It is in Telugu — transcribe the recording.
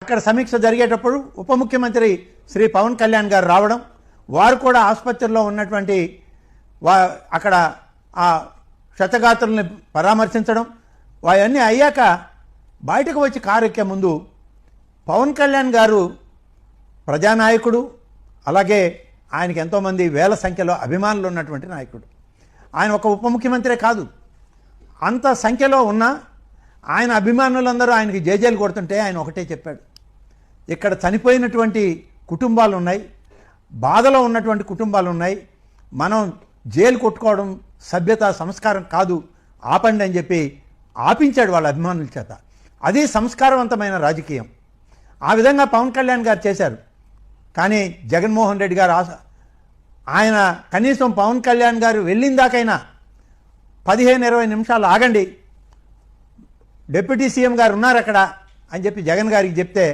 అక్కడ సమీక్ష జరిగేటప్పుడు ఉప ముఖ్యమంత్రి శ్రీ పవన్ కళ్యాణ్ గారు రావడం, వారు కూడా ఆసుపత్రిలో ఉన్నటువంటి అక్కడ ఆ క్షతగాత్రుల్ని పరామర్శించడం, అవన్నీ అయ్యాక బయటకు వచ్చి కారు ఎక్కే ముందు పవన్ కళ్యాణ్ గారు ప్రజానాయకుడు, అలాగే ఆయనకి ఎంతోమంది వేల సంఖ్యలో అభిమానులు ఉన్నటువంటి నాయకుడు. ఆయన ఒక ఉప ముఖ్యమంత్రే కాదు, అంత సంఖ్యలో ఉన్న ఆయన అభిమానులందరూ ఆయనకి జేజేలు కొడుతుంటే ఆయన ఒకటే చెప్పాడు, ఇక్కడ చనిపోయినటువంటి కుటుంబాలు ఉన్నాయి, బాధలో ఉన్నటువంటి కుటుంబాలు ఉన్నాయి, మనం జైలు కొట్టుకోవడం సభ్యత సంస్కారం కాదు, ఆపండి అని చెప్పి ఆపించాడు వాళ్ళ అభిమానుల చేత. అది సంస్కారవంతమైన రాజకీయం. ఆ విధంగా పవన్ కళ్యాణ్ గారు చేశారు. కానీ జగన్మోహన్ రెడ్డి గారు ఆయన కనీసం పవన్ కళ్యాణ్ గారు వెళ్ళిందాకైనా 15-20 నిమిషాలు ఆగండి, డిప్యూటీ సీఎం గారు ఉన్నారు అక్కడ అని చెప్పి జగన్ గారికి చెప్తే